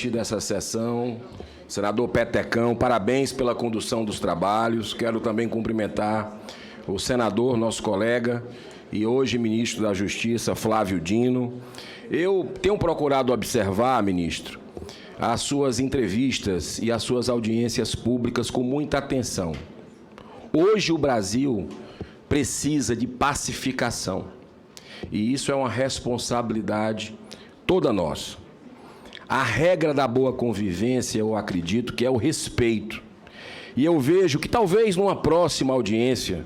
dessa sessão, senador Petecão, parabéns pela condução dos trabalhos. Quero também cumprimentar o senador, nosso colega, e hoje ministro da Justiça, Flávio Dino. Eu tenho procurado observar, ministro, as suas entrevistas e as suas audiências públicas com muita atenção. Hoje o Brasil precisa de pacificação, e isso é uma responsabilidade toda nossa. A regra da boa convivência, eu acredito, que é o respeito. E eu vejo que talvez numa próxima audiência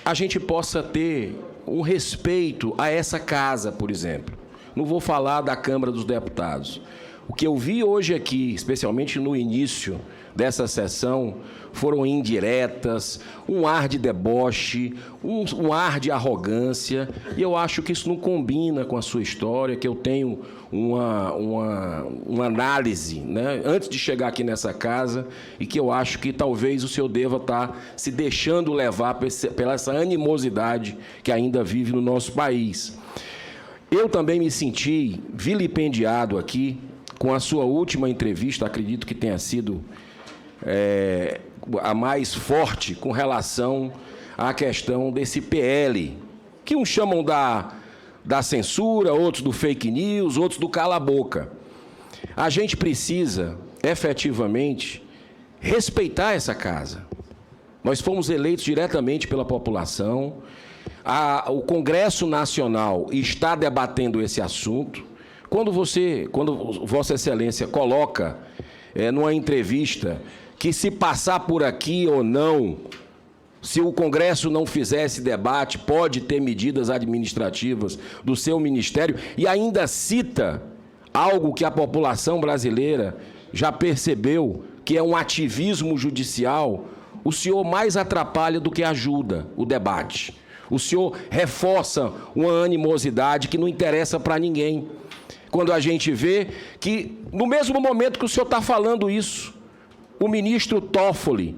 a gente possa ter um respeito a essa casa, por exemplo. Não vou falar da Câmara dos Deputados. O que eu vi hoje aqui, especialmente no início dessa sessão, foram indiretas, um ar de deboche, um ar de arrogância, e eu acho que isso não combina com a sua história, que eu tenho uma análise, né, antes de chegar aqui nessa casa, e que eu acho que talvez o senhor deva estar se deixando levar pela essa animosidade que ainda vive no nosso país. Eu também me senti vilipendiado aqui com a sua última entrevista, acredito que tenha sido a mais forte com relação à questão desse PL, que uns chamam da censura, outros do fake news, outros do cala-boca. A gente precisa, efetivamente, respeitar essa casa. Nós fomos eleitos diretamente pela população, o Congresso Nacional está debatendo esse assunto. Quando Vossa Excelência coloca numa entrevista que se passar por aqui ou não, se o Congresso não fizer esse debate, pode ter medidas administrativas do seu ministério, e ainda cita algo que a população brasileira já percebeu, que é um ativismo judicial, o senhor mais atrapalha do que ajuda o debate. O senhor reforça uma animosidade que não interessa para ninguém. Quando a gente vê que, no mesmo momento que o senhor está falando isso, o ministro Toffoli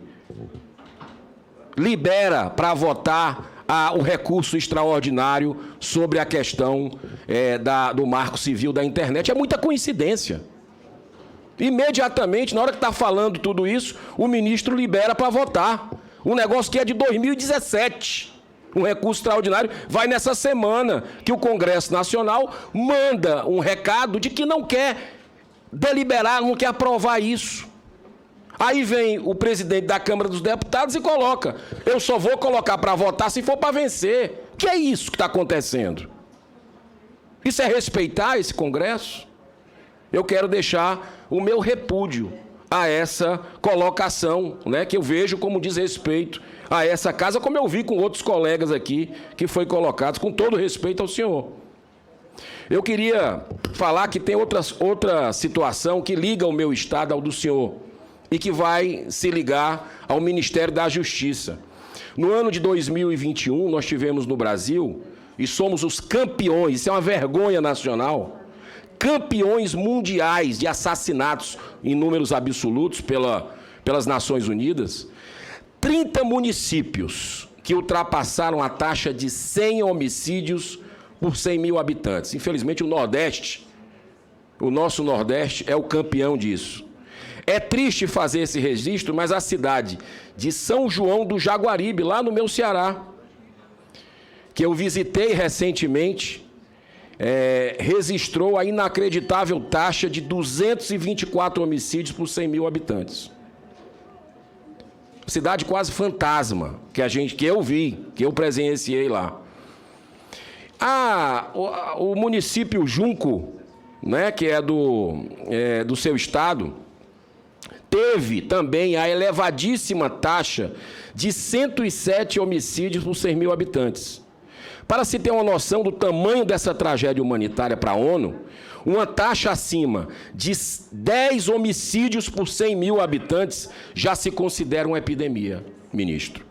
libera para votar o recurso extraordinário sobre a questão do marco civil da internet. É muita coincidência. Imediatamente, na hora que está falando tudo isso, o ministro libera para votar. Um negócio que é de 2017. Um recurso extraordinário vai nessa semana que o Congresso Nacional manda um recado de que não quer deliberar, não quer aprovar isso. Aí vem o presidente da Câmara dos Deputados e coloca: eu só vou colocar para votar se for para vencer. O que é isso que está acontecendo? Isso é respeitar esse Congresso? Eu quero deixar o meu repúdio a essa colocação, né, que eu vejo como desrespeito a essa casa, como eu vi com outros colegas aqui, que foi colocado, com todo respeito ao senhor. Eu queria falar que tem outra situação que liga o meu estado ao do senhor e que vai se ligar ao Ministério da Justiça. No ano de 2021, nós tivemos no Brasil, e somos os campeões, isso é uma vergonha nacional, campeões mundiais de assassinatos em números absolutos pelas Nações Unidas, 30 municípios que ultrapassaram a taxa de 100 homicídios por 100 mil habitantes. Infelizmente, o nosso Nordeste é o campeão disso. É triste fazer esse registro, mas a cidade de São João do Jaguaribe, lá no meu Ceará, que eu visitei recentemente, registrou a inacreditável taxa de 224 homicídios por 100 mil habitantes. Cidade quase fantasma, que eu vi, que eu presenciei lá. O município Junco, né, que é do seu estado, teve também a elevadíssima taxa de 107 homicídios por 100 mil habitantes. Para se ter uma noção do tamanho dessa tragédia humanitária para a ONU, uma taxa acima de 10 homicídios por 100 mil habitantes já se considera uma epidemia, ministro.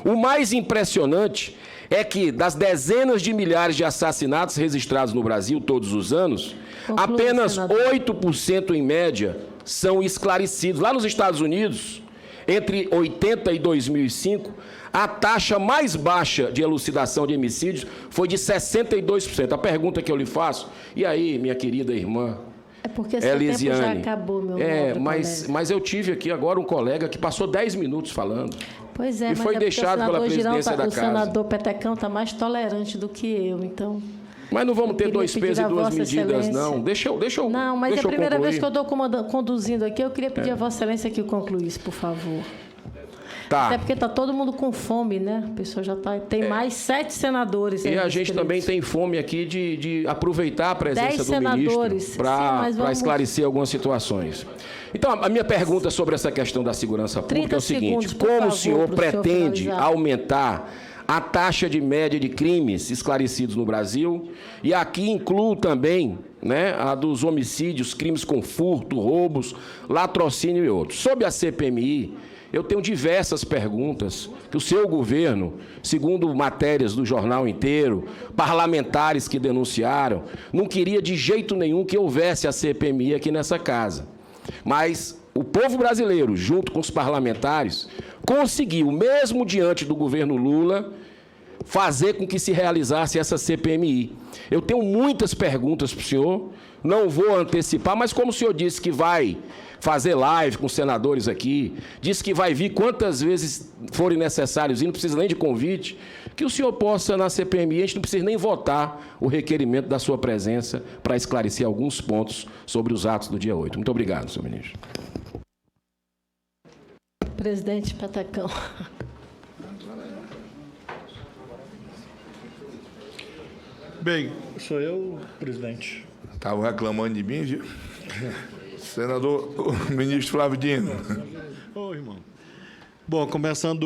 O mais impressionante é que, das dezenas de milhares de assassinatos registrados no Brasil todos os anos, apenas 8% em média são esclarecidos. Lá nos Estados Unidos, entre 80 e 2005, a taxa mais baixa de elucidação de homicídios foi de 62%. A pergunta que eu lhe faço, e aí, minha querida irmã É porque seu tempo já acabou, meu nobre mas eu tive aqui agora um colega que passou 10 minutos falando. Pois é, e mas foi deixado pela presidência da casa. O senador Petecão está mais tolerante do que eu, então... Mas não vamos ter dois pesos e duas medidas, não. Deixa eu Não, mas é a primeira vez que eu estou conduzindo aqui, eu queria pedir a Vossa Excelência que concluísse, por favor. Tá. Até porque está todo mundo com fome, né? A pessoa já tem mais 7 senadores. E a gente também tem fome aqui de aproveitar a presença do ministro para esclarecer algumas situações. Então, a minha pergunta sobre essa questão da segurança pública é o seguinte: como o senhor pretende aumentar a taxa de média de crimes esclarecidos no Brasil? E aqui incluo também, né, a dos homicídios, crimes com furto, roubos, latrocínio e outros. Sob a CPMI, eu tenho diversas perguntas que o seu governo, segundo matérias do jornal inteiro, parlamentares que denunciaram, não queria de jeito nenhum que houvesse a CPMI aqui nessa casa. Mas o povo brasileiro, junto com os parlamentares, conseguiu, mesmo diante do governo Lula, fazer com que se realizasse essa CPMI. Eu tenho muitas perguntas para o senhor, não vou antecipar, mas como o senhor disse que vai fazer live com os senadores aqui, disse que vai vir quantas vezes forem necessários, e não precisa nem de convite, que o senhor possa, na CPMI, a gente não precisa nem votar o requerimento da sua presença para esclarecer alguns pontos sobre os atos do dia 8. Muito obrigado, senhor ministro. Presidente Petecão. Bem, sou eu, presidente. Estavam reclamando de mim, viu? Senador, o ministro Flávio Dino. Ô, irmão. Bom, começando do